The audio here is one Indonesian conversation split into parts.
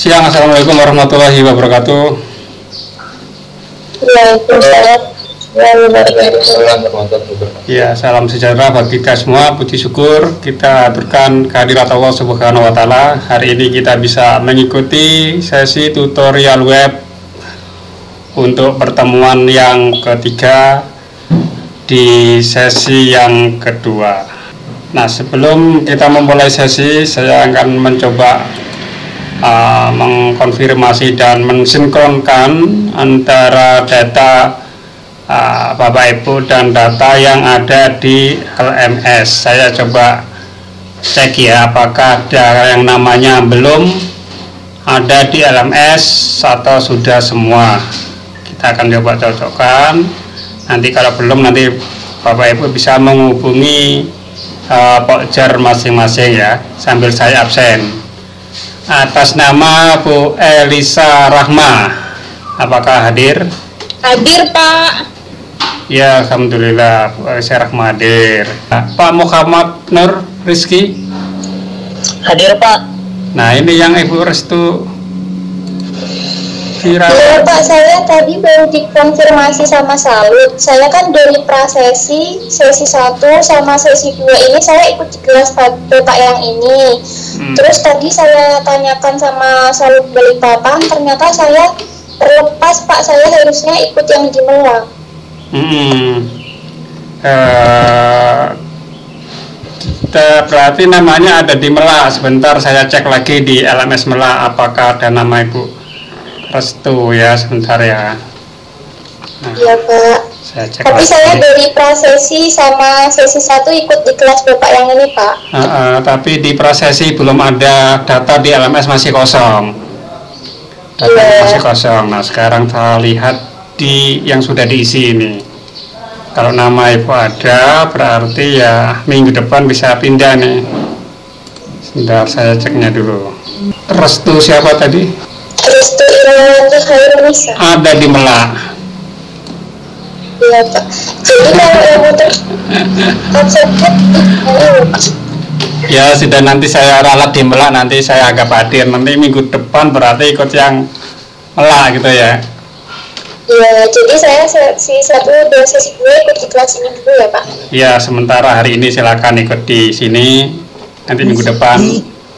Siang, Assalamualaikum warahmatullahi wabarakatuh. Ya, salam sejahtera bagi kita semua. Puji syukur kita aturkan kehadirat Allah Subhanahu wa Ta'ala. Hari ini kita bisa mengikuti sesi tutorial web untuk pertemuan yang ketiga di sesi yang kedua. Nah, sebelum kita memulai sesi, saya akan mencoba mengkonfirmasi dan mensinkronkan antara data Bapak Ibu dan data yang ada di LMS. Saya coba cek ya, apakah ada yang namanya belum ada di LMS atau sudah semua. Kita akan coba cocokkan. Nanti kalau belum, nanti Bapak Ibu bisa menghubungi Pokjar masing-masing ya, sambil saya absen. Atas nama Bu Elisa Rahma, apakah hadir? Hadir, Pak. Ya, alhamdulillah Bu Elisa Rahma hadir. Pak Muhammad Nur Rizky? Hadir, Pak. Nah, ini yang Ibu Restu viral. Iya, Pak, saya tadi baru dikonfirmasi sama Salut. Saya kan dari prasesi sesi 1 sama sesi 2 ini saya ikut di kelas Bapak yang ini. Terus tadi saya tanyakan sama Salut Balikpapan, ternyata saya terlepas, Pak. Saya harusnya ikut yang di Melang. Berarti namanya ada di Melah. Sebentar saya cek lagi di LMS Melah apakah ada nama Ibu Restu ya, sebentar ya. Iya, Pak. Tapi lagi. Saya dari prasesi sama sesi 1 ikut di kelas Bapak yang ini, Pak. Tapi di prasesi belum ada data di LMS, masih kosong. Data masih kosong. Nah, sekarang kita lihat di yang sudah diisi ini. Kalau nama Ibu ada, berarti ya minggu depan bisa pindah nih. Sebentar saya ceknya dulu. Restu siapa tadi? Restu Irwanti Khairunisa. Ada di Melah. Iya, Pak. Jadi kalau yang untuk konsepnya ya sudah, nanti saya ralat di Melah, nanti saya agak hadir. Nanti minggu depan berarti ikut yang Melah gitu ya. Iya, jadi saya sesi 1 dan sesi 2 ikut di kelas ini dulu ya, Pak. Iya, sementara hari ini silakan ikut di sini. Nanti minggu depan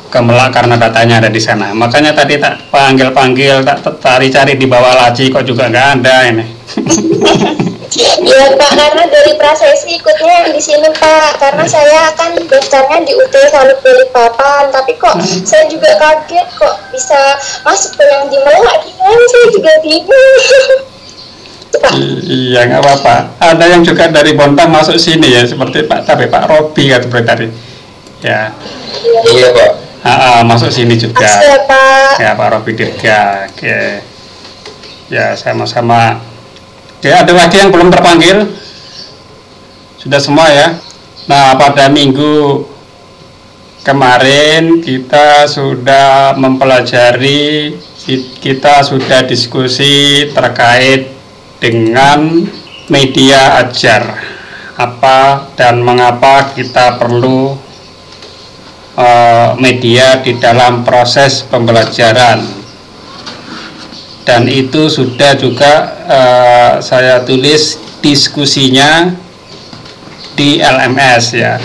ke Melah karena datanya ada di sana. Makanya tadi tak panggil-panggil, tak cari-cari di bawah laci, kok juga nggak ada ini. Iya, Pak, karena dari prasesi ikutnya yang di sini, Pak. Karena saya kan daftarnya di UT Salut Balikpapan, tapi kok saya juga kaget kok bisa masuk ke yang di Melah. Gimana, saya juga bingung. Iya, nggak apa-apa. Ada yang juga dari Bontang masuk sini ya, seperti Pak Robi kan seperti tadi. Ya. Iya, Pak. Masuk sini juga. Ya, Pak. Ya, Pak Robi Dirga. Oke. Ya, sama-sama. Oke, ada lagi yang belum terpanggil? Sudah semua ya? Nah, pada minggu kemarin kita sudah mempelajari, kita sudah diskusi terkait dengan media ajar. Apa dan mengapa kita perlu media di dalam proses pembelajaran, dan itu sudah juga saya tulis diskusinya di LMS ya.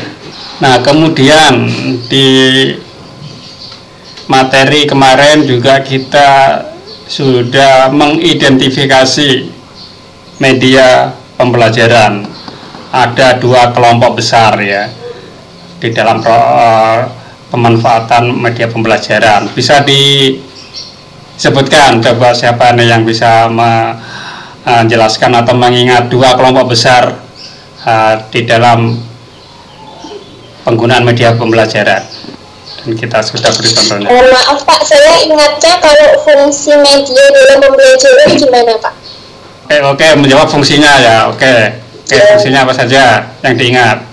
Nah, kemudian di materi kemarin juga kita sudah mengidentifikasi media pembelajaran. Ada 2 kelompok besar ya di dalam pemanfaatan media pembelajaran. Bisa disebutkan coba siapa nih yang bisa menjelaskan atau mengingat 2 kelompok besar di dalam penggunaan media pembelajaran, dan kita sudah beri contohnya. Maaf, Pak, saya ingatnya kalau fungsi media dalam pembelajaran gimana, Pak? Oke, menjawab fungsinya ya. Oke, fungsinya apa saja yang diingat?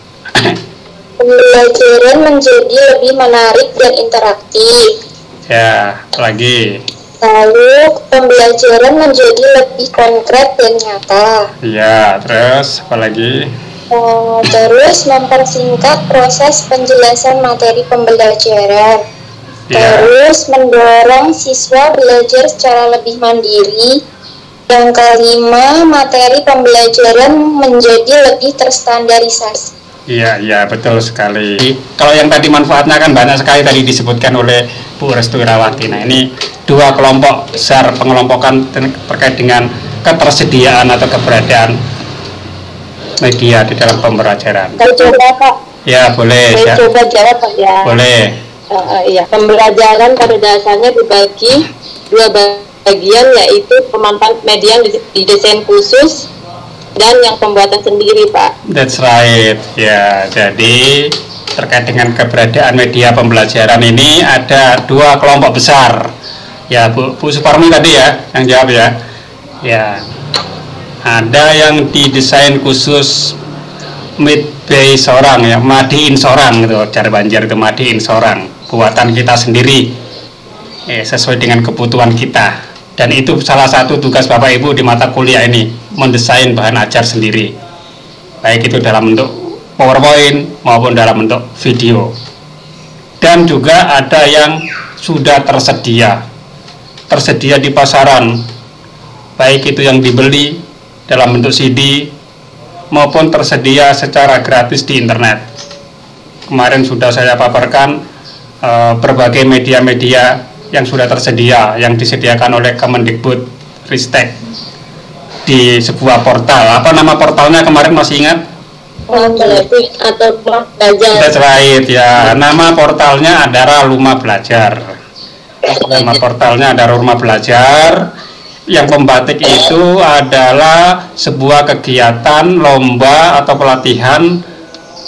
Pembelajaran menjadi lebih menarik dan interaktif. Ya, lagi. Lalu pembelajaran menjadi lebih konkret dan nyata. Ya, terus apa lagi? Terus mempersingkat proses penjelasan materi pembelajaran. Terus mendorong siswa belajar secara lebih mandiri. Yang kelima, materi pembelajaran menjadi lebih terstandarisasi. Iya, betul sekali. Kalau yang tadi manfaatnya kan banyak sekali tadi disebutkan oleh Bu Restu Irawati. Nah, ini dua kelompok besar pengelompokan terkait dengan ketersediaan atau keberadaan media di dalam pembelajaran. Saya coba, Pak. Ya, boleh. Saya coba jawab, Pak, ya. Boleh. Iya, pembelajaran pada dasarnya dibagi dua bagian, yaitu pemanfaatan media yang didesain khusus dan yang pembuatan sendiri, Pak. That's right. Ya, jadi terkait dengan keberadaan media pembelajaran ini ada dua kelompok besar. Ya, Bu Suparmi tadi ya yang jawab ya. Ya, ada yang didesain khusus midbay sorang ya, madiin sorang gitu, jar Banjar itu madiin sorang, buatan kita sendiri, sesuai dengan kebutuhan kita. Dan itu salah satu tugas Bapak Ibu di mata kuliah ini, mendesain bahan ajar sendiri, baik itu dalam bentuk PowerPoint maupun dalam bentuk video. Dan juga ada yang sudah tersedia di pasaran, baik itu yang dibeli dalam bentuk CD maupun tersedia secara gratis di internet. Kemarin sudah saya paparkan berbagai media-media yang sudah tersedia, yang disediakan oleh Kemendikbud Ristek di sebuah portal. Apa nama portalnya kemarin, masih ingat? Atau Belajar. That's right ya. Nama portalnya adalah Rumah Belajar. Nama portalnya adalah Rumah Belajar. Yang pembatik itu adalah sebuah kegiatan lomba atau pelatihan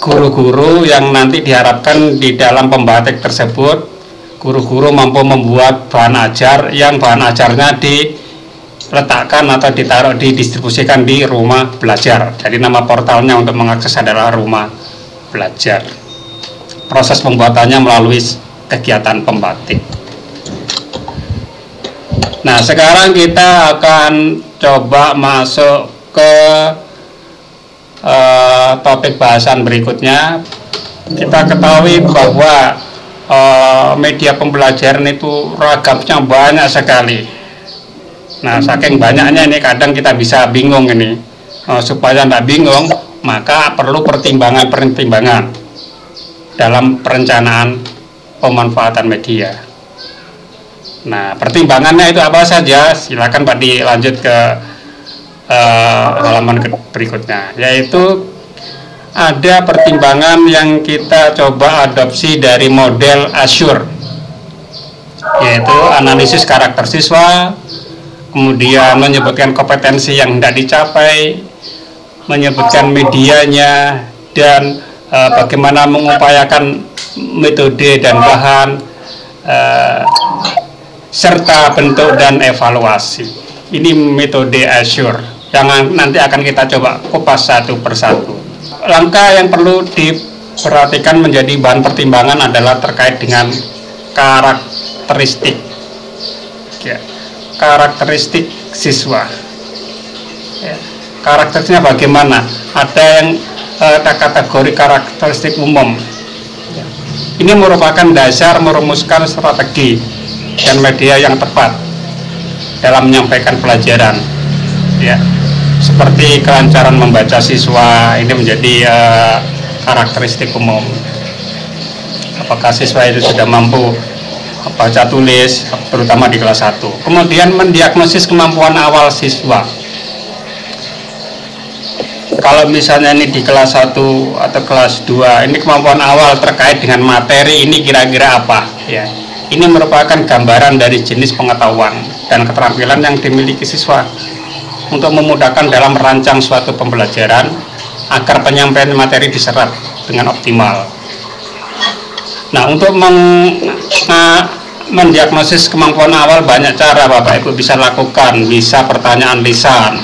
guru-guru yang nanti diharapkan di dalam pembatik tersebut guru-guru mampu membuat bahan ajar yang bahan ajarnya diletakkan atau didistribusikan di Rumah Belajar. Jadi nama portalnya untuk mengakses adalah Rumah Belajar. Proses pembuatannya melalui kegiatan pembatik. Nah, sekarang kita akan coba masuk ke topik bahasan berikutnya. Kita ketahui bahwa media pembelajaran itu ragamnya banyak sekali. Nah, saking banyaknya ini kadang kita bisa bingung ini. Supaya tidak bingung, maka perlu pertimbangan dalam perencanaan pemanfaatan media. Nah, pertimbangannya itu apa saja? Silakan Pak dilanjut ke halaman berikutnya, yaitu ada pertimbangan yang kita coba adopsi dari model Azure, yaitu analisis karakter siswa, kemudian menyebutkan kompetensi yang tidak dicapai, menyebutkan medianya, dan bagaimana mengupayakan metode dan bahan, serta bentuk dan evaluasi. Ini metode Azure yang nanti akan kita coba kupas satu persatu. Langkah yang perlu diperhatikan menjadi bahan pertimbangan adalah terkait dengan karakteristik, ya, karakteristik siswa. Ya, karakteristiknya bagaimana? Ada yang kategori karakteristik umum. Ya. Ini merupakan dasar merumuskan strategi dan media yang tepat dalam menyampaikan pelajaran. Ya. Seperti kelancaran membaca siswa, ini menjadi karakteristik umum. Apakah siswa itu sudah mampu baca tulis, terutama di kelas 1. Kemudian mendiagnosis kemampuan awal siswa. Kalau misalnya ini di kelas 1 atau kelas 2, ini kemampuan awal terkait dengan materi ini kira-kira apa? Ya. Ini merupakan gambaran dari jenis pengetahuan dan keterampilan yang dimiliki siswa untuk memudahkan dalam merancang suatu pembelajaran agar penyampaian materi diserap dengan optimal. Nah, untuk mendiagnosis kemampuan awal banyak cara Bapak Ibu bisa lakukan. Bisa pertanyaan lisan,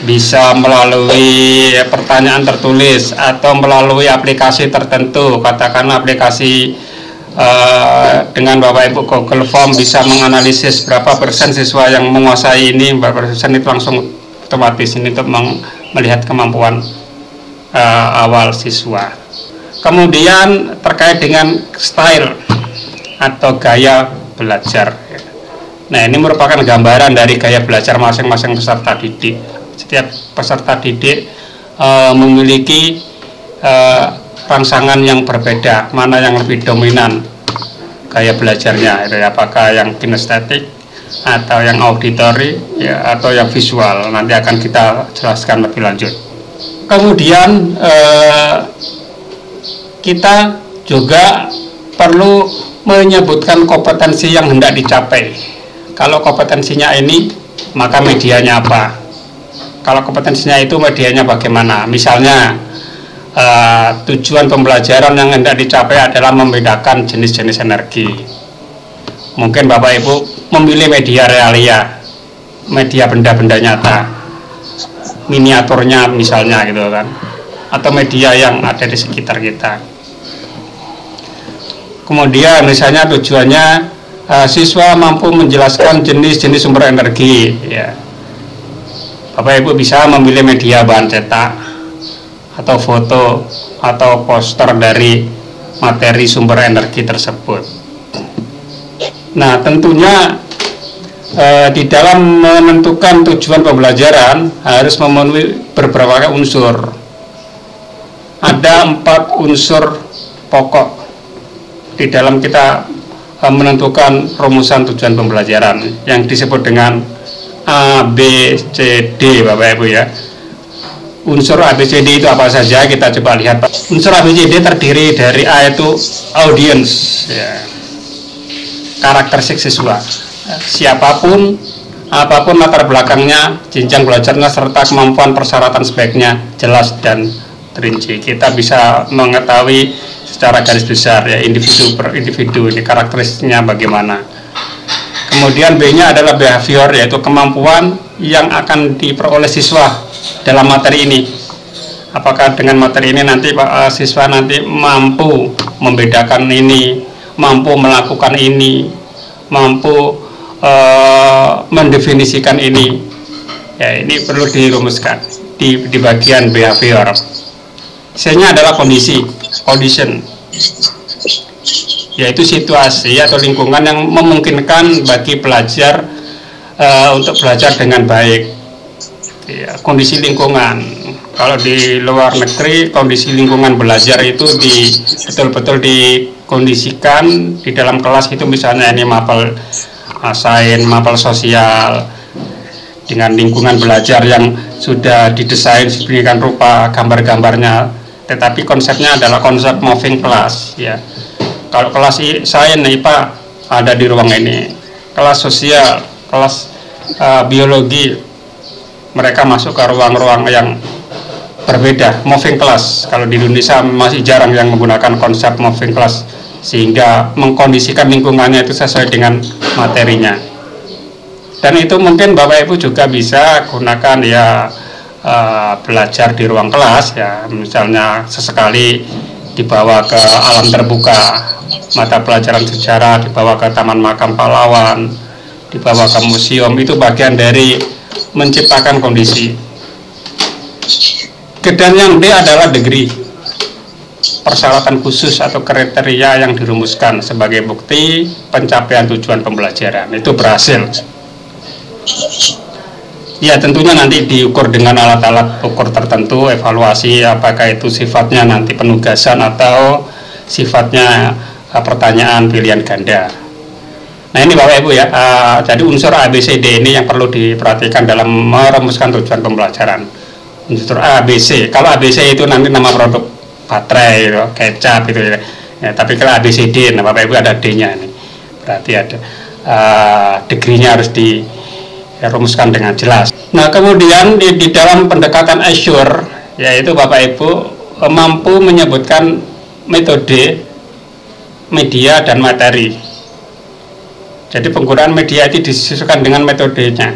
bisa melalui pertanyaan tertulis, atau melalui aplikasi tertentu, katakanlah aplikasi dengan Bapak Ibu Google Form bisa menganalisis berapa persen siswa yang menguasai ini, berapa persen itu langsung otomatis ini untuk melihat kemampuan awal siswa. Kemudian terkait dengan style, atau gaya belajar. Nah, ini merupakan gambaran dari gaya belajar masing-masing peserta didik. Setiap peserta didik memiliki rangsangan yang berbeda, mana yang lebih dominan gaya belajarnya, apakah yang kinestetik atau yang auditory ya, atau yang visual. Nanti akan kita jelaskan lebih lanjut. Kemudian kita juga perlu menyebutkan kompetensi yang hendak dicapai. Kalau kompetensinya ini, maka medianya apa? Kalau kompetensinya itu, medianya bagaimana? Misalnya tujuan pembelajaran yang hendak dicapai adalah membedakan jenis-jenis energi. Mungkin Bapak Ibu memilih media realia, media benda-benda nyata, miniaturnya misalnya gitu kan, atau media yang ada di sekitar kita. Kemudian misalnya tujuannya siswa mampu menjelaskan jenis-jenis sumber energi ya. Bapak Ibu bisa memilih media bahan cetak atau foto atau poster dari materi sumber energi tersebut. Nah, tentunya di dalam menentukan tujuan pembelajaran harus memenuhi beberapa unsur. Ada 4 unsur pokok di dalam kita menentukan rumusan tujuan pembelajaran yang disebut dengan A, B, C, D, Bapak Ibu ya. Unsur A, B, C, D itu apa saja? Kita coba lihat. Unsur A, B, C, D terdiri dari A itu audience ya, karakteristik siswa, siapapun, apapun latar belakangnya, jenjang belajarnya, serta kemampuan persyaratan sebaiknya jelas dan terinci. Kita bisa mengetahui secara garis besar ya, individu per individu ini karakteristiknya bagaimana. Kemudian B-nya adalah behavior, yaitu kemampuan yang akan diperoleh siswa dalam materi ini. Apakah dengan materi ini nanti siswa nanti mampu membedakan ini, mampu melakukan ini, mampu mendefinisikan ini. Ya, ini perlu dirumuskan di bagian behavior. C-nya adalah kondisi, condition, yaitu situasi atau lingkungan yang memungkinkan bagi pelajar untuk belajar dengan baik ya, kondisi lingkungan. Kalau di luar negeri, kondisi lingkungan belajar itu betul-betul dikondisikan di dalam kelas itu, misalnya ini mapel sains, mapel sosial, dengan lingkungan belajar yang sudah didesain sedemikian rupa gambar-gambarnya. Tetapi konsepnya adalah konsep moving class ya. Kalau kelas sains IPA ada di ruang ini, kelas sosial, kelas biologi, mereka masuk ke ruang-ruang yang berbeda, moving class. Kalau di Indonesia masih jarang yang menggunakan konsep moving class, sehingga mengkondisikan lingkungannya itu sesuai dengan materinya. Dan itu mungkin Bapak Ibu juga bisa gunakan ya, belajar di ruang kelas ya, misalnya sesekali dibawa ke alam terbuka, mata pelajaran sejarah dibawa ke Taman Makam Pahlawan, dibawa ke museum. Itu bagian dari menciptakan kondisi. Dan yang D adalah degree, persyaratan khusus atau kriteria yang dirumuskan sebagai bukti pencapaian tujuan pembelajaran itu berhasil. Ya, tentunya nanti diukur dengan alat-alat ukur tertentu, evaluasi apakah itu sifatnya nanti penugasan atau sifatnya pertanyaan pilihan ganda. Nah, ini Bapak Ibu ya, jadi unsur A, B, C, D ini yang perlu diperhatikan dalam merumuskan tujuan pembelajaran. Unsur A, B, C. Kalau A, B, C itu nanti nama produk baterai, gitu, kecap gitu ya. Ya, tapi kalau A, B, C, D, nah Bapak Ibu ada D-nya nih. Berarti ada degree-nya harus dirumuskan dengan jelas. Nah, kemudian di dalam pendekatan Azure, yaitu Bapak Ibu mampu menyebutkan metode, media, dan materi. Jadi penggunaan media itu disesuaikan dengan metodenya.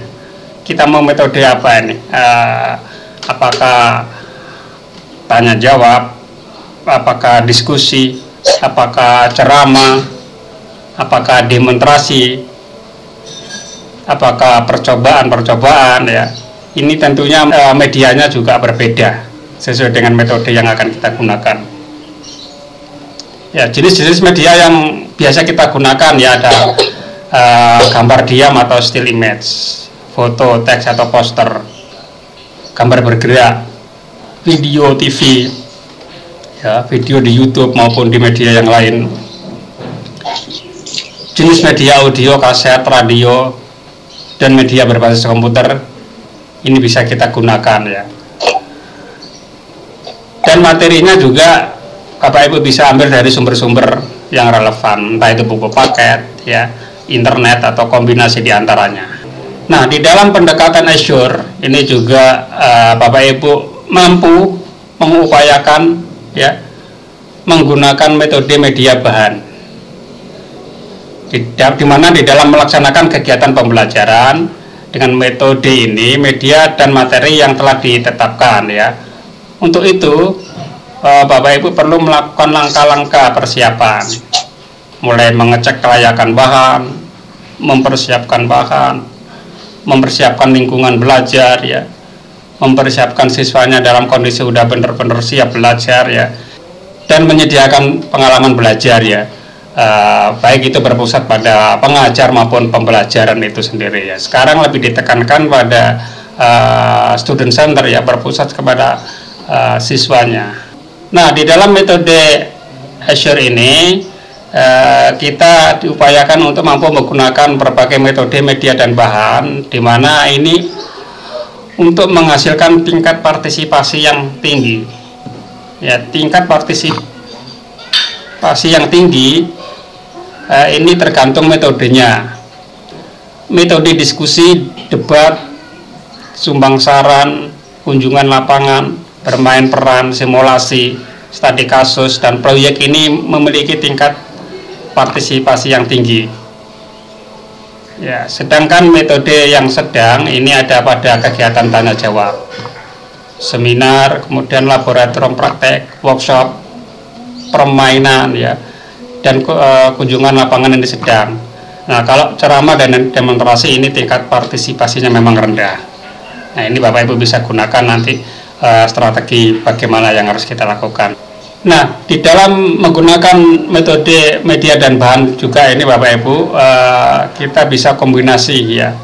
Kita mau metode apa ini? Apakah tanya jawab, apakah diskusi, apakah ceramah, apakah demonstrasi, apakah percobaan ya. Ini tentunya medianya juga berbeda sesuai dengan metode yang akan kita gunakan. Ya, jenis-jenis media yang biasa kita gunakan ya ada gambar diam atau still image, foto, teks atau poster, gambar bergerak, video TV, ya, video di YouTube maupun di media yang lain. Jenis media audio, kaset, radio, dan media berbasis komputer ini bisa kita gunakan ya. Dan materinya juga Bapak Ibu bisa ambil dari sumber-sumber yang relevan, entah itu buku paket, ya, internet atau kombinasi diantaranya. Nah, di dalam pendekatan Azure ini juga Bapak Ibu mampu mengupayakan ya menggunakan metode media bahan. Di mana di dalam melaksanakan kegiatan pembelajaran dengan metode ini media dan materi yang telah ditetapkan ya. Untuk itu Bapak Ibu perlu melakukan langkah-langkah persiapan, mulai mengecek kelayakan bahan, mempersiapkan lingkungan belajar ya, mempersiapkan siswanya dalam kondisi sudah benar-benar siap belajar ya, dan menyediakan pengalaman belajar ya, baik itu berpusat pada pengajar maupun pembelajaran itu sendiri ya. Sekarang lebih ditekankan pada student center ya, berpusat kepada siswanya. Nah, di dalam metode Azure ini kita diupayakan untuk mampu menggunakan berbagai metode media dan bahan, di mana ini untuk menghasilkan tingkat partisipasi yang tinggi. Ya, tingkat partisipasi yang tinggi ini tergantung metodenya. Metode diskusi, debat, sumbang saran, kunjungan lapangan, bermain peran, simulasi, studi kasus, dan proyek ini memiliki tingkat partisipasi yang tinggi. Ya, sedangkan metode yang sedang ini ada pada kegiatan tanya jawab, seminar, kemudian laboratorium praktek, workshop, permainan ya, dan kunjungan lapangan ini sedang. Nah, kalau ceramah dan demonstrasi ini tingkat partisipasinya memang rendah. Nah, ini Bapak Ibu bisa gunakan nanti strategi bagaimana yang harus kita lakukan. Nah, di dalam menggunakan metode media dan bahan juga ini Bapak Ibu kita bisa kombinasi ya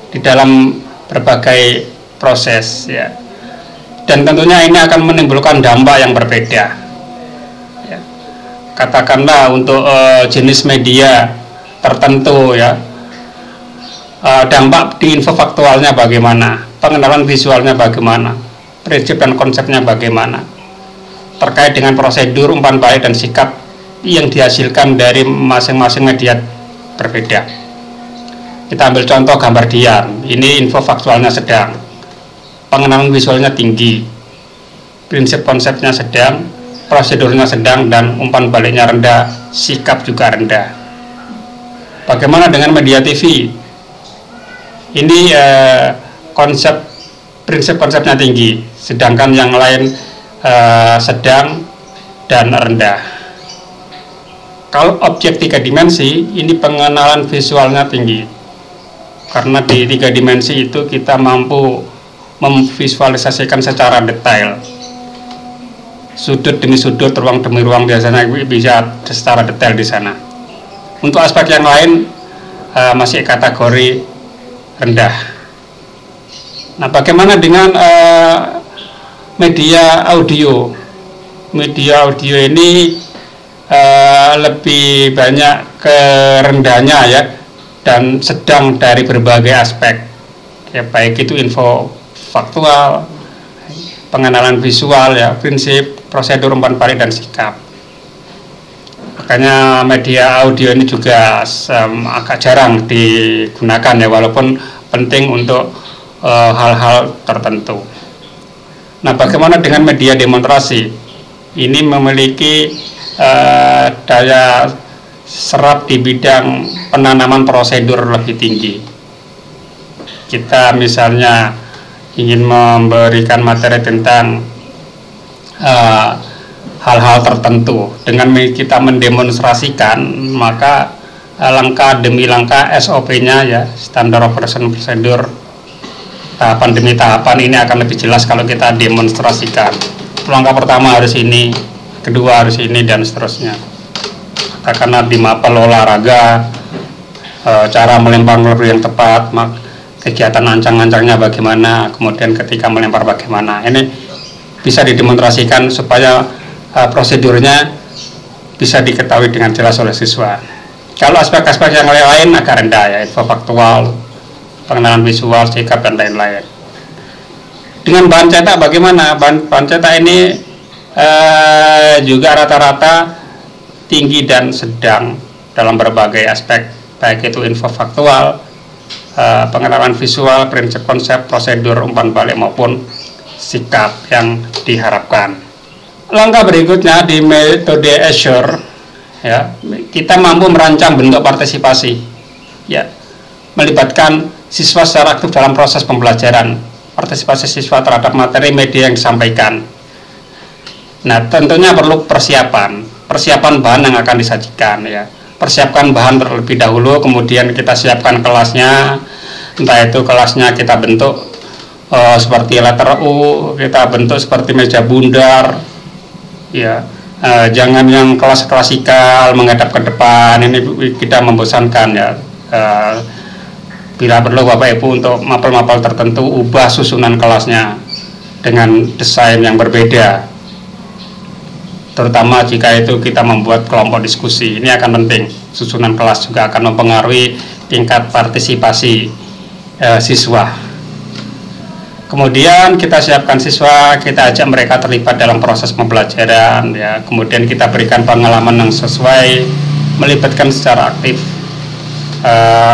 di dalam berbagai proses ya, dan tentunya ini akan menimbulkan dampak yang berbeda ya. Katakanlah untuk jenis media tertentu ya, dampak di info faktualnya bagaimana, pengenalan visualnya bagaimana, prinsip dan konsepnya bagaimana, terkait dengan prosedur, umpan balik, dan sikap yang dihasilkan dari masing-masing media berbeda. Kita ambil contoh gambar diam, ini info faktualnya sedang, pengenalan visualnya tinggi, prinsip konsepnya sedang, prosedurnya sedang, dan umpan baliknya rendah, sikap juga rendah. Bagaimana dengan media TV? Ini prinsip konsepnya tinggi, sedangkan yang lain sedang dan rendah. Kalau objek 3 dimensi, ini pengenalan visualnya tinggi, karena di 3 dimensi itu kita mampu memvisualisasikan secara detail, sudut demi sudut, ruang demi ruang, biasanya bisa secara detail di sana. Untuk aspek yang lain masih kategori rendah. Nah, bagaimana dengan media audio? Media audio ini lebih banyak ke rendahnya ya, dan sedang dari berbagai aspek ya, baik itu info faktual, pengenalan visual ya, prinsip, prosedur, umpan balik, dan sikap. Makanya media audio ini juga agak jarang digunakan ya, walaupun penting untuk hal-hal tertentu. Nah, bagaimana dengan media demonstrasi? Ini memiliki daya serap di bidang penanaman prosedur lebih tinggi. Kita misalnya ingin memberikan materi tentang hal-hal tertentu, dengan kita mendemonstrasikan, maka langkah demi langkah SOP-nya ya, standar operation procedure, tahapan demi tahapan ini akan lebih jelas kalau kita demonstrasikan. Langkah pertama harus ini, kedua harus ini dan seterusnya. Karena di mapel olahraga, cara melempar peluru yang tepat, kegiatan ancang-ancangnya bagaimana, kemudian ketika melempar bagaimana. Ini bisa didemonstrasikan supaya prosedurnya bisa diketahui dengan jelas oleh siswa. Kalau aspek-aspek yang lain agak rendah ya, info faktual, pengenalan visual, sikap dan lain-lain. Dengan bahan cetak bagaimana? Bahan cetak ini juga rata-rata tinggi dan sedang dalam berbagai aspek, baik itu info faktual, pengenalan visual, prinsip konsep, prosedur, umpan balik maupun sikap yang diharapkan. Langkah berikutnya di metode Azure, ya, kita mampu merancang bentuk partisipasi, ya, melibatkan siswa secara aktif dalam proses pembelajaran, partisipasi siswa terhadap materi media yang disampaikan. Nah, tentunya perlu persiapan bahan yang akan disajikan, ya. Persiapkan bahan terlebih dahulu, kemudian kita siapkan kelasnya, entah itu kelasnya kita bentuk seperti letter U, kita bentuk seperti meja bundar, ya. Jangan yang kelas klasikal menghadap ke depan, ini kita membosankan, ya. Bila perlu Bapak Ibu untuk mapel-mapel tertentu, ubah susunan kelasnya dengan desain yang berbeda, terutama jika itu kita membuat kelompok diskusi. Ini akan penting. Susunan kelas juga akan mempengaruhi tingkat partisipasi siswa. Kemudian kita siapkan siswa, kita ajak mereka terlibat dalam proses pembelajaran, ya. Kemudian kita berikan pengalaman yang sesuai, melibatkan secara aktif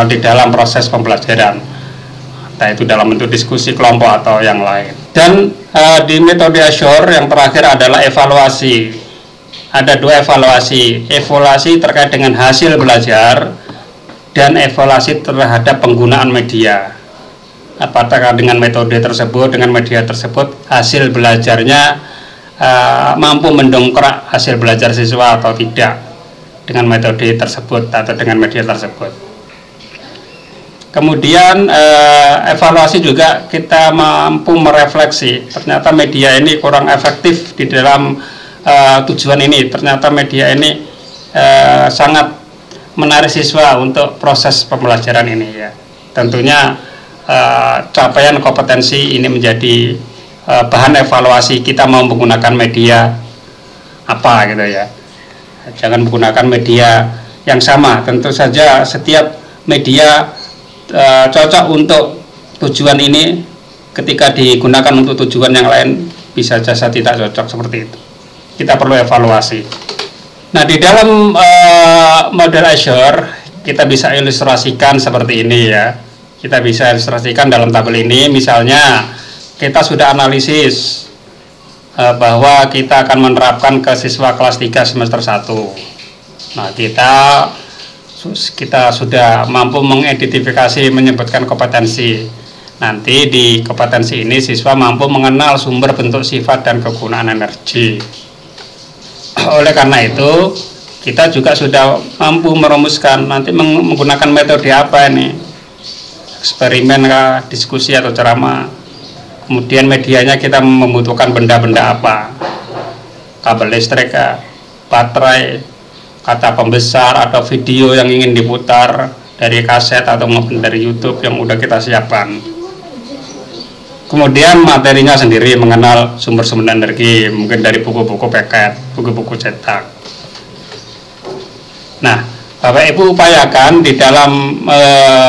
di dalam proses pembelajaran, entah itu dalam bentuk diskusi kelompok atau yang lain. Dan di metode Azure yang terakhir adalah evaluasi. Ada dua evaluasi terkait dengan hasil belajar dan evaluasi terhadap penggunaan media. Apakah dengan metode tersebut, dengan media tersebut, hasil belajarnya mampu mendongkrak hasil belajar siswa atau tidak dengan metode tersebut atau dengan media tersebut. Kemudian evaluasi juga kita mampu merefleksi, ternyata media ini kurang efektif di dalam tujuan ini, ternyata media ini sangat menarik siswa untuk proses pembelajaran ini, ya. Tentunya capaian kompetensi ini menjadi bahan evaluasi. Kita mau menggunakan media apa gitu, ya. Jangan menggunakan media yang sama. Tentu saja setiap media cocok untuk tujuan ini, ketika digunakan untuk tujuan yang lain bisa saja tidak cocok, seperti itu. Kita perlu evaluasi. Nah, di dalam model Azure kita bisa ilustrasikan seperti ini, ya. Kita bisa ilustrasikan dalam tabel ini. Misalnya kita sudah analisis bahwa kita akan menerapkan ke siswa kelas 3 semester 1. Nah, kita sudah mampu mengidentifikasi, menyebutkan kompetensi. Nanti di kompetensi ini siswa mampu mengenal sumber, bentuk, sifat, dan kegunaan energi. Oleh karena itu, kita juga sudah mampu merumuskan nanti menggunakan metode apa ini, eksperimen kah, diskusi atau ceramah. Kemudian medianya kita membutuhkan benda-benda apa, kabel listrik kah, baterai, kata pembesar, atau video yang ingin diputar dari kaset atau maupun dari YouTube yang udah kita siapkan. Kemudian materinya sendiri, mengenal sumber-sumber energi, mungkin dari buku-buku paket, buku-buku cetak. Nah, Bapak Ibu upayakan di dalam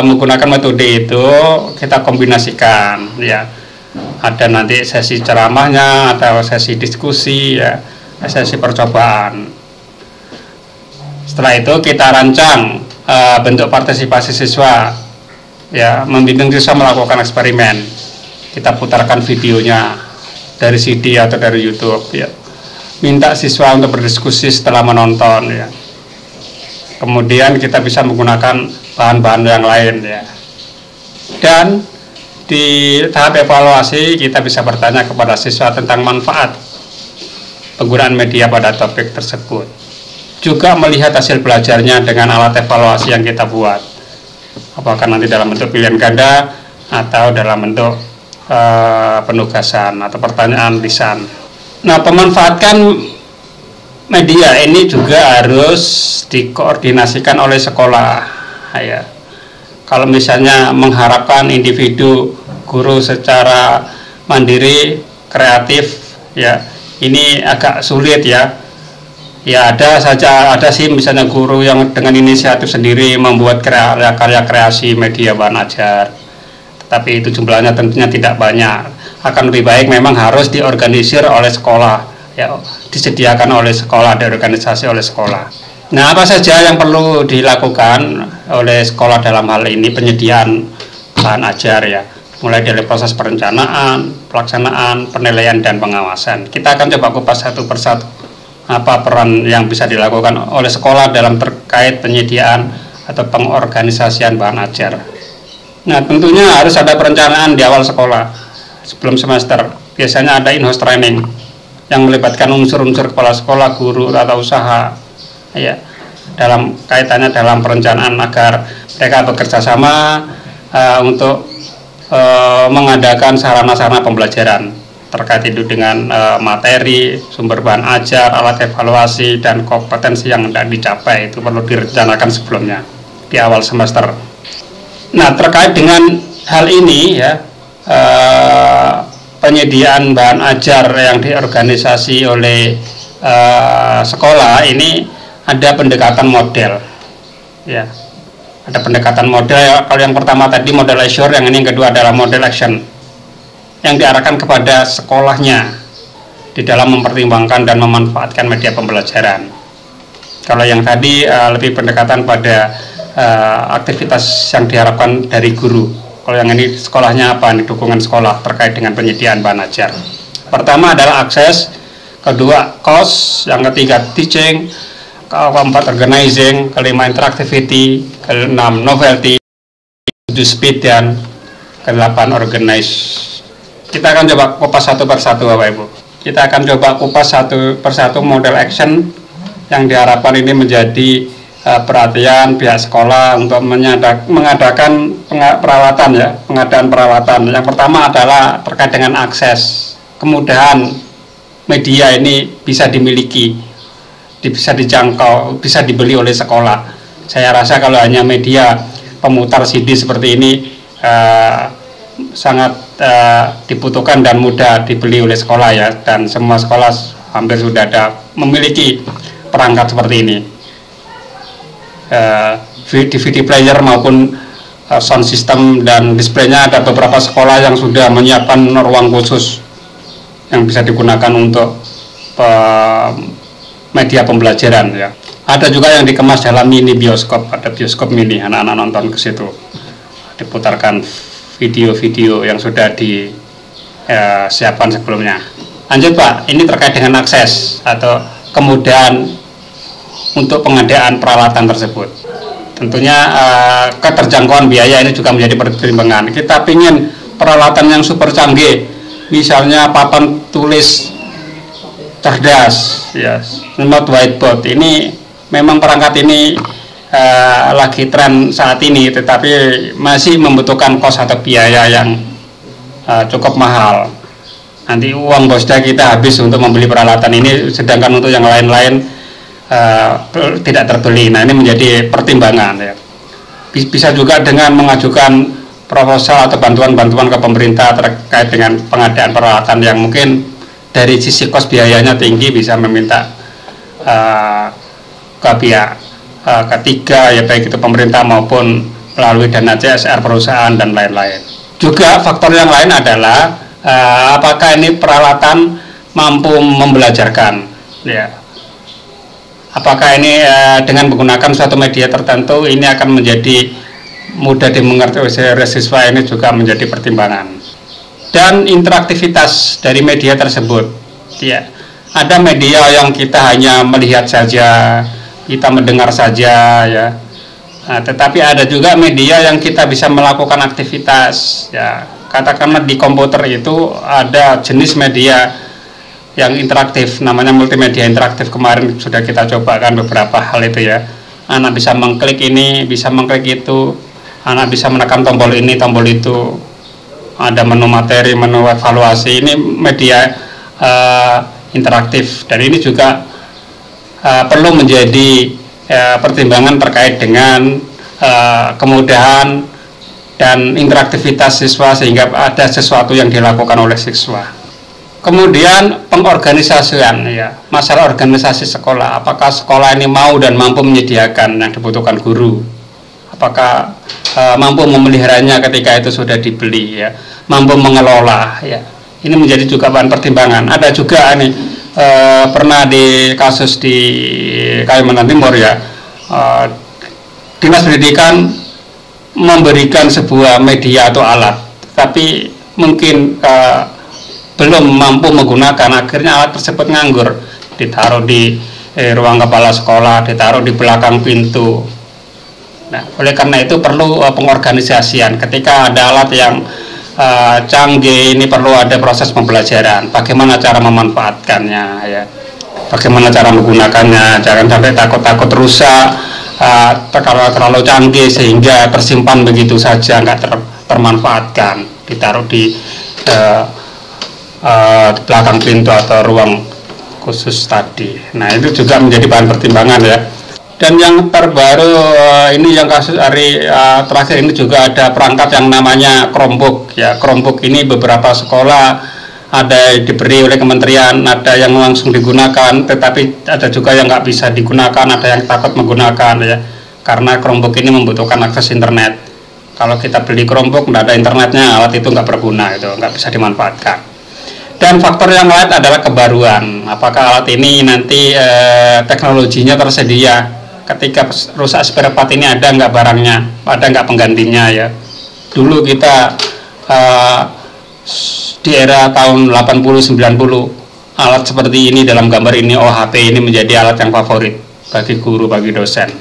menggunakan metode itu kita kombinasikan, ya. Ada nanti sesi ceramahnya atau sesi diskusi, ya, sesi percobaan. Setelah itu kita rancang bentuk partisipasi siswa, ya, membimbing siswa melakukan eksperimen. Kita putarkan videonya dari CD atau dari YouTube, ya. Minta siswa untuk berdiskusi setelah menonton, ya. Kemudian kita bisa menggunakan bahan-bahan yang lain, ya. Dan di tahap evaluasi kita bisa bertanya kepada siswa tentang manfaat penggunaan media pada topik tersebut. Juga melihat hasil belajarnya dengan alat evaluasi yang kita buat. Apakah nanti dalam bentuk pilihan ganda atau dalam bentuk penugasan atau pertanyaan lisan. Nah, pemanfaatkan media ini juga harus dikoordinasikan oleh sekolah ya. Kalau misalnya mengharapkan individu guru secara mandiri, kreatif ya, ini agak sulit ya. Ya ada sih misalnya guru yang dengan inisiatif sendiri membuat karya kreasi media bahan ajar. Tapi itu jumlahnya tentunya tidak banyak. Akan lebih baik memang harus diorganisir oleh sekolah ya, disediakan oleh sekolah, diorganisasi oleh sekolah. Nah, apa saja yang perlu dilakukan oleh sekolah dalam hal ini penyediaan bahan ajar ya, mulai dari proses perencanaan, pelaksanaan, penilaian, dan pengawasan. Kita akan coba kupas satu persatu apa peran yang bisa dilakukan oleh sekolah dalam terkait penyediaan atau pengorganisasian bahan ajar. Nah, tentunya harus ada perencanaan di awal sekolah sebelum semester. Biasanya ada in-house training yang melibatkan unsur-unsur kepala sekolah, guru, atau usaha ya, dalam kaitannya dalam perencanaan agar mereka bekerja sama untuk mengadakan sarana-sarana pembelajaran terkait itu dengan materi, sumber bahan ajar, alat evaluasi, dan kompetensi yang tidak dicapai. Itu perlu direncanakan sebelumnya di awal semester. Nah, terkait dengan hal ini ya, penyediaan bahan ajar yang diorganisasi oleh sekolah ini ada pendekatan model ya, ada pendekatan model ya. Kalau yang pertama tadi model assure, yang ini yang kedua adalah model action yang diarahkan kepada sekolahnya di dalam mempertimbangkan dan memanfaatkan media pembelajaran. Kalau yang tadi lebih pendekatan pada aktivitas yang diharapkan dari guru. Kalau yang ini sekolahnya apa nih, dukungan sekolah terkait dengan penyediaan bahan ajar. Pertama adalah akses, kedua cost, yang ketiga teaching, keempat organizing, kelima interactivity, keenam novelty, ketujuh speed, dan kedelapan organize. Kita akan coba kupas satu persatu Bapak Ibu. Kita akan coba kupas satu persatu model action yang diharapkan ini menjadi perhatian pihak sekolah untuk mengadakan perawatan ya, pengadaan perawatan. Yang pertama adalah terkait dengan akses, kemudahan media ini bisa dimiliki, bisa dijangkau, bisa dibeli oleh sekolah. Saya rasa kalau hanya media pemutar CD seperti ini sangat dibutuhkan dan mudah dibeli oleh sekolah ya, dan semua sekolah hampir sudah ada memiliki perangkat seperti ini, DVD player maupun sound system dan displaynya. Ada beberapa sekolah yang sudah menyiapkan ruang khusus yang bisa digunakan untuk media pembelajaran ya. Ada juga yang dikemas dalam mini bioskop, ada bioskop mini, anak-anak nonton ke situ, diputarkan video-video yang sudah disiapkan sebelumnya. Lanjut Pak, ini terkait dengan akses atau kemudahan untuk pengadaan peralatan tersebut. Tentunya keterjangkauan biaya ini juga menjadi pertimbangan. Kita ingin peralatan yang super canggih, misalnya papan tulis cerdas, ya, smart whiteboard. Ini memang perangkat ini lagi tren saat ini, tetapi masih membutuhkan kos atau biaya yang cukup mahal. Nanti uang bosda kita habis untuk membeli peralatan ini, sedangkan untuk yang lain-lain tidak terbeli. Nah, ini menjadi pertimbangan ya. Bisa juga dengan mengajukan proposal atau bantuan-bantuan ke pemerintah terkait dengan pengadaan peralatan yang mungkin dari sisi kos biayanya tinggi, bisa meminta ke pihak ketiga ya, baik itu pemerintah maupun melalui dana CSR perusahaan dan lain-lain. Juga faktor yang lain adalah apakah ini peralatan mampu membelajarkan ya. Apakah ini dengan menggunakan suatu media tertentu ini akan menjadi mudah dimengerti oleh siswa, ini juga menjadi pertimbangan. Dan interaktivitas dari media tersebut ya. Ada media yang kita hanya melihat saja, kita mendengar saja ya. Nah, tetapi ada juga media yang kita bisa melakukan aktivitas ya. Katakanlah di komputer itu ada jenis media yang interaktif, namanya multimedia interaktif. Kemarin sudah kita cobakan beberapa hal itu ya. Anak bisa mengklik ini, bisa mengklik itu, anak bisa menekan tombol ini, tombol itu. Ada menu materi, menu evaluasi. Ini media interaktif, dan ini juga perlu menjadi pertimbangan terkait dengan kemudahan dan interaktivitas siswa sehingga ada sesuatu yang dilakukan oleh siswa. Kemudian pengorganisasian, ya, masalah organisasi sekolah. Apakah sekolah ini mau dan mampu menyediakan yang dibutuhkan guru? Apakah mampu memeliharanya ketika itu sudah dibeli, ya, mampu mengelola, ya. Ini menjadi juga bahan pertimbangan. Ada juga nih pernah di kasus di Kalimantan Timur, ya, Dinas Pendidikan memberikan sebuah media atau alat, tapi mungkin belum mampu menggunakan, akhirnya alat tersebut nganggur, ditaruh di ruang kepala sekolah, ditaruh di belakang pintu. Nah, oleh karena itu perlu pengorganisasian. Ketika ada alat yang canggih, ini perlu ada proses pembelajaran. Bagaimana cara memanfaatkannya, ya. Bagaimana cara menggunakannya. Jangan sampai takut-takut rusak, kalau terlalu canggih sehingga tersimpan begitu saja, nggak termanfaatkan, ditaruh di belakang pintu atau ruang khusus tadi. Nah, itu juga menjadi bahan pertimbangan, ya. Dan yang terbaru ini yang kasus hari terakhir ini juga ada perangkat yang namanya Chromebook, ya. Chromebook ini beberapa sekolah ada diberi oleh kementerian, ada yang langsung digunakan, tetapi ada juga yang nggak bisa digunakan, ada yang takut menggunakan, ya, karena Chromebook ini membutuhkan akses internet. Kalau kita beli Chromebook nggak ada internetnya, alat itu nggak berguna, itu nggak bisa dimanfaatkan. Dan faktor yang lain adalah kebaruan. Apakah alat ini nanti teknologinya tersedia? Ketika rusak spare part ini ada nggak barangnya, ada nggak penggantinya, ya. Dulu kita di era tahun 80-90 alat seperti ini dalam gambar ini, HP ini menjadi alat yang favorit bagi guru, bagi dosen.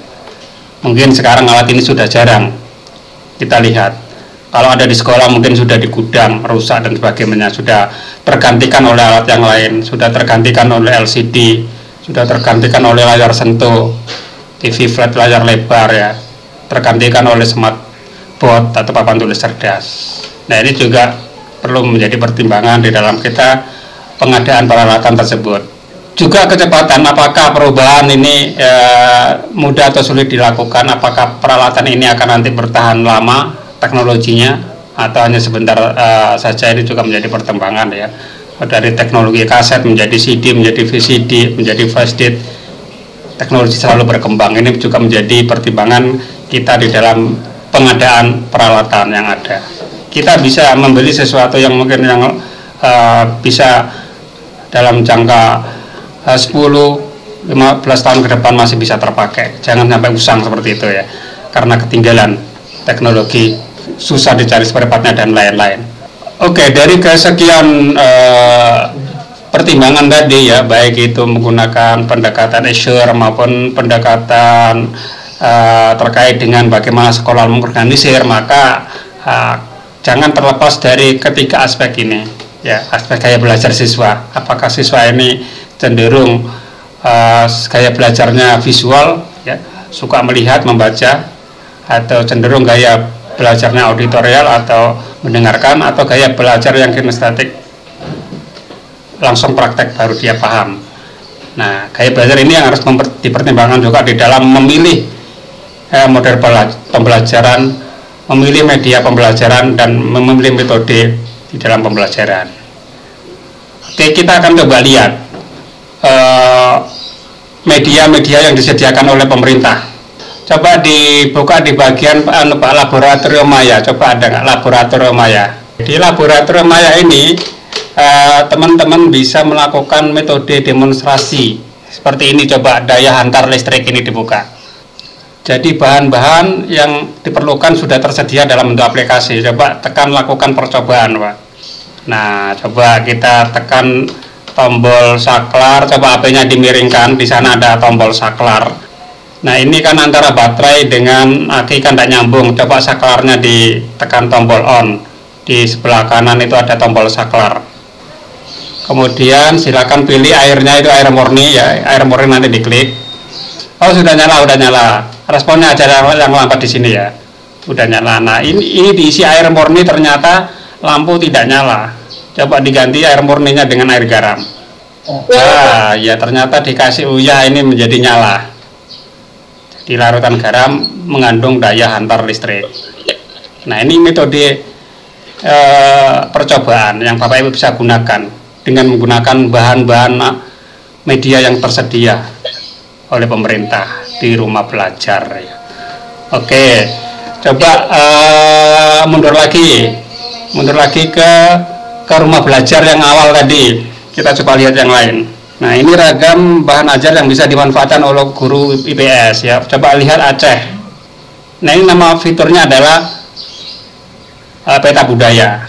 Mungkin sekarang alat ini sudah jarang kita lihat. Kalau ada di sekolah mungkin sudah di gudang, rusak dan sebagainya, sudah tergantikan oleh alat yang lain, sudah tergantikan oleh LCD, sudah tergantikan oleh layar sentuh, TV flat layar lebar, ya, tergantikan oleh smartboard atau papan tulis cerdas. Nah, ini juga perlu menjadi pertimbangan di dalam kita pengadaan peralatan tersebut. Juga kecepatan, apakah perubahan ini mudah atau sulit dilakukan, apakah peralatan ini akan nanti bertahan lama teknologinya atau hanya sebentar saja, ini juga menjadi pertimbangan, ya. Dari teknologi kaset menjadi CD, menjadi VCD, menjadi flash disk, teknologi selalu berkembang. Ini juga menjadi pertimbangan kita di dalam pengadaan peralatan yang ada. Kita bisa membeli sesuatu yang mungkin yang bisa dalam jangka 10-15 tahun ke depan masih bisa terpakai. Jangan sampai usang seperti itu, ya, karena ketinggalan teknologi, susah dicari spare partnya dan lain-lain. Oke, dari kesekian pertimbangan tadi, ya, baik itu menggunakan pendekatan Azure maupun pendekatan terkait dengan bagaimana sekolah mengorganisir, maka jangan terlepas dari ketiga aspek ini, ya. Aspek gaya belajar siswa. Apakah siswa ini cenderung gaya belajarnya visual, ya, suka melihat, membaca, atau cenderung gaya belajarnya auditorial atau mendengarkan, atau gaya belajar yang kinestetik, langsung praktek baru dia paham. Nah, gaya belajar ini yang harus dipertimbangkan juga di dalam memilih model pembelajaran, memilih media pembelajaran, dan memilih metode di dalam pembelajaran. Oke, kita akan coba lihat media-media yang disediakan oleh pemerintah. Coba dibuka di bagian laboratorium maya. Coba ada nggak laboratorium maya? Di laboratorium maya ini teman-teman bisa melakukan metode demonstrasi seperti ini. Coba daya hantar listrik ini dibuka. Jadi bahan-bahan yang diperlukan sudah tersedia dalam bentuk aplikasi. Coba tekan lakukan percobaan, Pak. Nah, coba kita tekan tombol saklar. Coba HP-nya dimiringkan. Di sana ada tombol saklar. Nah, ini kan antara baterai dengan aki kan tidak nyambung. Coba saklarnya ditekan tombol on. Di sebelah kanan itu ada tombol saklar. Kemudian silakan pilih airnya, itu air murni, ya. Air murni nanti diklik. Oh, sudah nyala, udah nyala. Responnya aja yang lambat di sini, ya. Udah nyala. Nah, ini diisi air murni, ternyata lampu tidak nyala. Coba diganti air murninya dengan air garam. Ya ternyata dikasih uyah ini menjadi nyala. Jadi larutan garam mengandung daya hantar listrik. Nah ini metode percobaan yang Bapak Ibu bisa gunakan dengan menggunakan bahan-bahan media yang tersedia oleh pemerintah di rumah belajar. Oke, coba mundur lagi ke rumah belajar yang awal tadi. Kita coba lihat yang lain. Nah ini ragam bahan ajar yang bisa dimanfaatkan oleh guru IPS ya. Coba lihat Aceh. Nah ini nama fiturnya adalah peta budaya.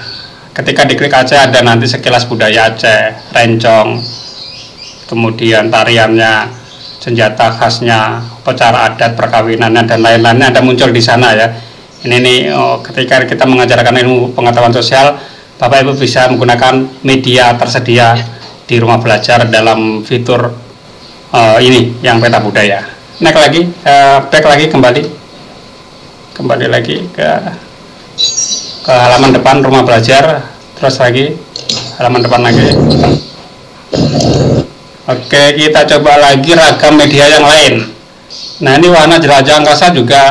Ketika diklik Aceh ada nanti sekilas budaya Aceh, rencong, kemudian tariannya, senjata khasnya, upacara adat, perkawinannya dan lain-lainnya ada muncul di sana ya. Ini nih ketika kita mengajarkan ilmu pengetahuan sosial, Bapak Ibu bisa menggunakan media tersedia di rumah belajar dalam fitur ini yang peta budaya. Naik lagi, back lagi kembali lagi ke halaman depan rumah belajar, terus lagi halaman depan lagi. Oke, kita coba lagi ragam media yang lain. Nah ini warna jelajah angkasa juga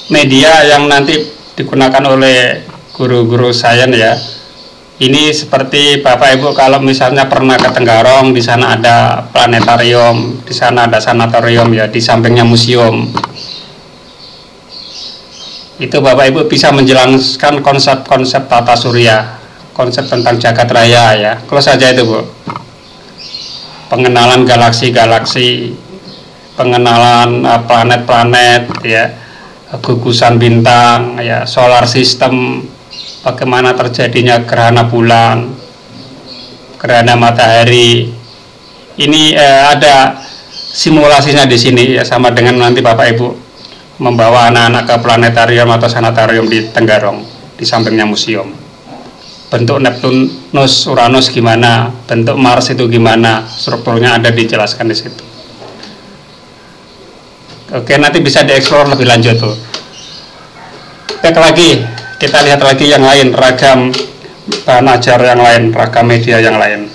media yang nanti digunakan oleh guru-guru sains ya. Ini seperti Bapak Ibu kalau misalnya pernah ke Tenggarong, di sana ada planetarium, di sana ada sanatorium ya, di sampingnya museum. Itu Bapak Ibu bisa menjelaskan konsep-konsep tata surya, konsep tentang jagat raya ya. Close saja itu Bu. Pengenalan galaksi-galaksi, pengenalan planet-planet ya, gugusan bintang ya, solar system, bagaimana terjadinya gerhana bulan, gerhana matahari. Ini ada simulasinya di sini ya, sama dengan nanti Bapak Ibu membawa anak-anak ke planetarium atau sanatorium di Tenggarong, di sampingnya museum. Bentuk Neptunus, Uranus gimana, bentuk Mars itu gimana, strukturnya ada dijelaskan di situ. Oke, nanti bisa dieksplor lebih lanjut tuh. Baik lagi, kita lihat lagi yang lain, ragam bahan ajar yang lain, ragam media yang lain.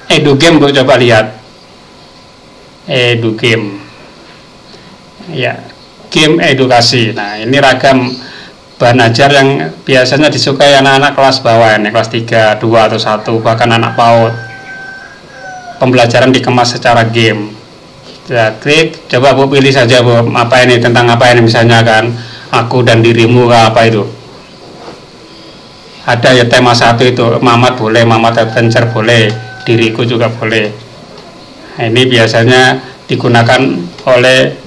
EduGame Bu, coba lihat. EduGame. Ya, game edukasi. Nah, ini ragam bahan ajar yang biasanya disukai anak-anak kelas bawah ini, kelas 3, 2 atau 1, bahkan anak PAUD. Pembelajaran dikemas secara game. Ya, klik, coba Bu pilih saja Bu, apa ini, tentang apa ini misalnya kan, aku dan dirimu apa itu. Ada ya tema 1 itu, Mamat boleh, Mamat Adventure boleh, diriku juga boleh. Nah, ini biasanya digunakan oleh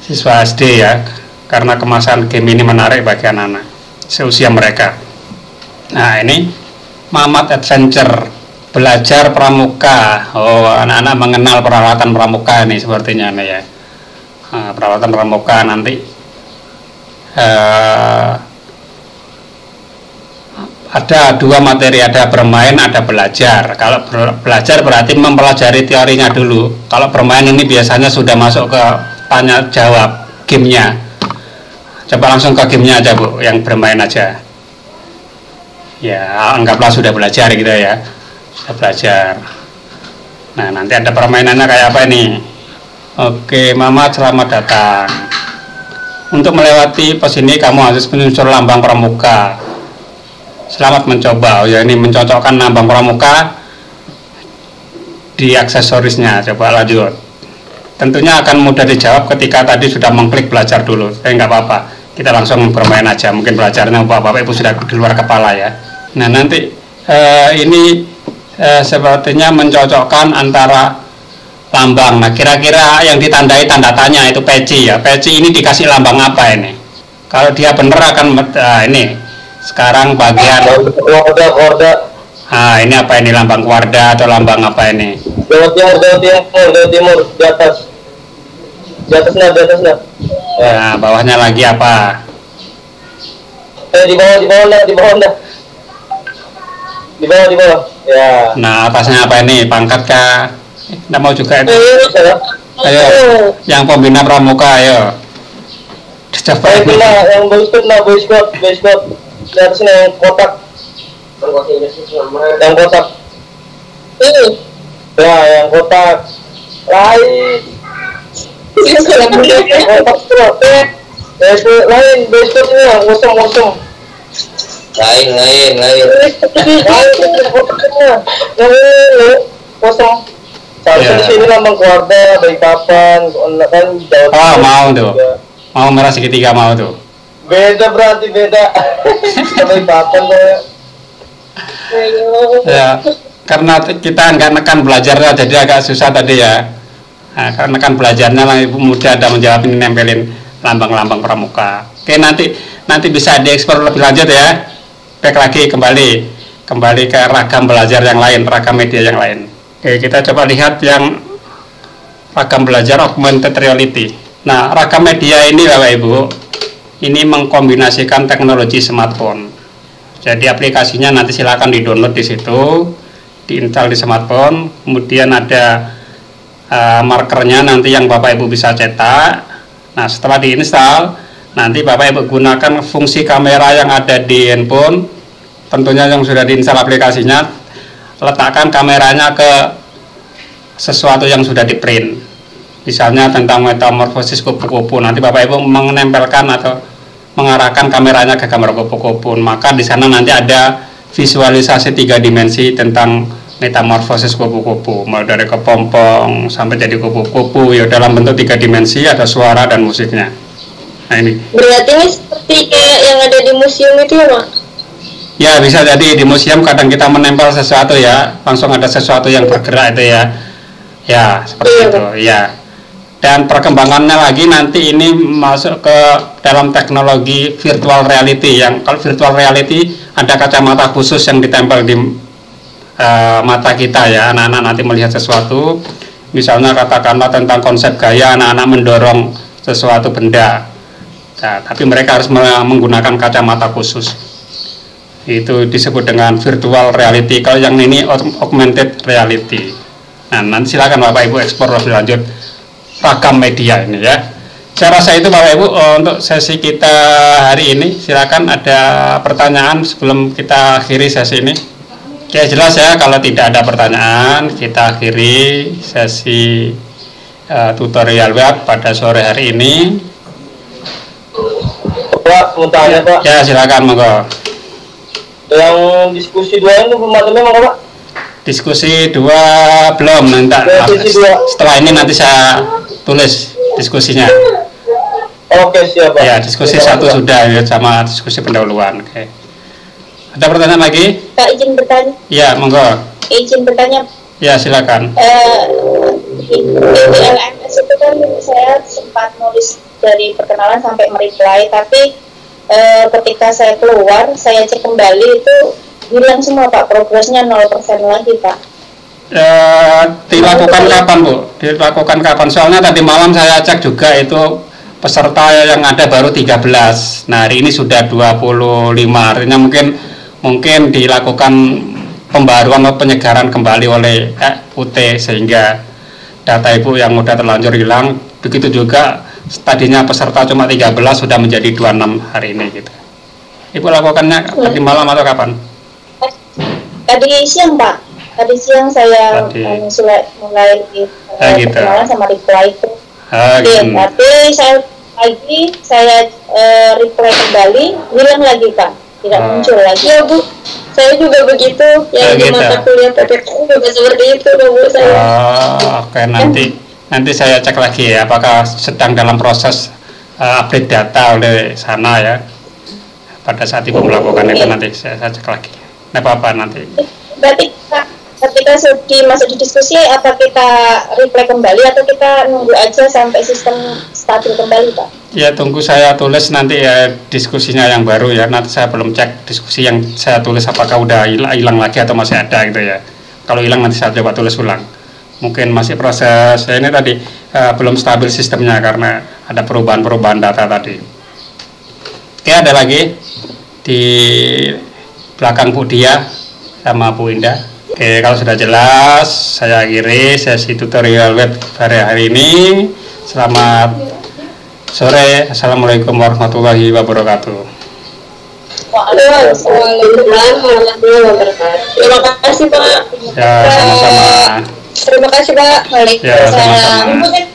siswa SD ya, karena kemasan game ini menarik bagi anak-anak seusia mereka. Nah ini Mamat Adventure, belajar pramuka. Oh, anak-anak mengenal peralatan pramuka ini sepertinya nih ya. Nah, peralatan pramuka nanti ada 2 materi, ada bermain, ada belajar. Kalau belajar berarti mempelajari teorinya dulu. Kalau bermain ini biasanya sudah masuk ke tanya jawab gamenya. Coba langsung ke gamenya aja Bu, yang bermain aja. Ya, anggaplah sudah belajar gitu ya. Sudah belajar. Nah, nanti ada permainannya kayak apa ini? Oke, Mamat selamat datang. Untuk melewati pos ini kamu harus menyusul lambang pramuka. Selamat mencoba. Oh ya, ini mencocokkan lambang pramuka di aksesorisnya. Coba lanjut. Tentunya akan mudah dijawab ketika tadi sudah mengklik belajar dulu. Nggak apa-apa, kita langsung bermain aja. Mungkin belajarnya Bapak Ibu sudah di luar kepala ya. Nah nanti ini sepertinya mencocokkan antara lambang. Nah kira-kira yang ditandai tanda tanya itu peci ya. Peci ini dikasih lambang apa ini? Kalau dia benar akan ini sekarang bagian Warda. Ah ini apa ini, lambang Warda atau lambang apa ini? Jawa Timur di atas. Di atasnya. Nah, bawahnya lagi apa? Di bawah. Ya. Nah, atasnya apa ini? Pangkat kah? Nggak mau juga itu. Ayo, yang pembina pramuka, ayo. Coba ini. Yang boy scout. Di atasnya yang kotak. Yang kotak. Ini. Ya, yang kotak. Lain. Kotak protek. Itu lain, besoknya kosong. Lain. Lain, kotaknya. Yang ini kosong. Seharusnya di sini lambang keluarga, dari kapan, kan jauh. Oh, mau tuh. Mau merah segitiga mau tuh. Beda berarti beda. Dari kapan tuh ya? Ayo. Ya, karena kita nggak nekan belajarnya jadi agak susah tadi ya. Nah, karena nekan belajarnya lah ibu mudah ada menjawab ini nempelin lambang-lambang pramuka. Oke, nanti bisa diekspor lebih lanjut ya. Back lagi kembali ke ragam belajar yang lain, ragam media yang lain. Oke, kita coba lihat yang ragam belajar augmented reality. Nah, ragam media ini Bapak Ibu, ini mengkombinasikan teknologi smartphone. Jadi aplikasinya nanti silakan di-download di situ, diinstal di smartphone, kemudian ada markernya nanti yang Bapak Ibu bisa cetak. Nah, setelah diinstal, nanti Bapak Ibu gunakan fungsi kamera yang ada di handphone, tentunya yang sudah diinstal aplikasinya, letakkan kameranya ke sesuatu yang sudah di print, misalnya tentang metamorfosis kupu-kupu. Nanti Bapak Ibu menempelkan atau mengarahkan kameranya ke gambar kupu-kupu, maka di sana nanti ada visualisasi 3 dimensi tentang metamorfosis kupu-kupu, mulai dari kepompong sampai jadi kupu-kupu ya dalam bentuk 3 dimensi, ada suara dan musiknya. Nah ini Berarti ini seperti kayak yang ada di museum itu ya, Pak? ya, bisa jadi di museum kadang kita menempel sesuatu ya, langsung ada sesuatu yang bergerak itu ya seperti Iya, itu ya. Dan perkembangannya lagi nanti ini masuk ke dalam teknologi virtual reality, yang kalau virtual reality ada kacamata khusus yang ditempel di mata kita ya, anak-anak nanti melihat sesuatu, misalnya katakanlah tentang konsep gaya, anak-anak mendorong sesuatu benda, nah, tapi mereka harus menggunakan kacamata khusus, itu disebut dengan virtual reality. Kalau yang ini augmented reality. Nah, nanti silakan Bapak Ibu ekspor lebih lanjut ragam media ini ya. Saya rasa itu Bapak Ibu untuk sesi kita hari ini. Silakan ada pertanyaan sebelum kita akhiri sesi ini. Ya jelas ya, kalau tidak ada pertanyaan kita akhiri sesi tutorial web pada sore hari ini. Pak, mau tanya Pak. Ya silakan monggo. Yang diskusi 2 ini pematemnya mau Pak? Diskusi 2 belum, nanti setelah ini nanti saya tulis diskusinya. Oke, siap Pak. Ya, diskusi 1 sudah ya, sama diskusi pendahuluan. Oke. Ada pertanyaan lagi? Pak, izin bertanya. Ya, monggo. Izin bertanya. Ya, silakan. Di LMS itu kan saya sempat nulis dari perkenalan sampai mereply, tapi ketika saya keluar, saya cek kembali itu hilang semua Pak, progresnya 0% lagi Pak. Dilakukan kapan Bu? Dilakukan kapan? Soalnya tadi malam saya cek juga itu peserta yang ada baru 13. Nah hari ini sudah 25, artinya mungkin dilakukan pembaruan atau penyegaran kembali oleh UT sehingga data Ibu yang udah terlanjur hilang. Begitu juga tadinya peserta cuma 13 sudah menjadi 26 hari ini gitu. Ibu lakukannya tadi malam atau kapan? Tadi siang Pak. Tadi siang saya mulai gitu. perkenalan sama reply itu. Gitu. Tapi saya reply kembali, hilang lagi Pak. Tidak muncul lagi. Ya Bu, saya juga begitu. Yang di mata kuliah PPKN juga seperti itu Bu saya. Oke, nanti saya cek lagi ya, apakah sedang dalam proses update data oleh sana ya. Pada saat Ibu melakukan itu nanti saya cek lagi. Nah, apa nanti? Berarti ketika masuk di diskusi, apa kita reply kembali atau kita nunggu aja sampai sistem stabil kembali Pak? Ya tunggu saya tulis nanti ya diskusinya yang baru ya. Nanti saya belum cek diskusi yang saya tulis apakah udah hilang lagi atau masih ada gitu ya. Kalau hilang nanti saya coba tulis ulang. Mungkin masih proses ini tadi belum stabil sistemnya karena ada perubahan data tadi. Oke, ada lagi di belakang Bu Dia sama Bu Indah. Oke, kalau sudah jelas saya akhiri sesi tutorial web pada hari ini. Selamat sore. Assalamualaikum warahmatullahi wabarakatuh. Waalaikumsalam warahmatullahi wabarakatuh. Terima kasih Pak. Ya, sama-sama. Terima kasih Pak. Ya, sama-sama.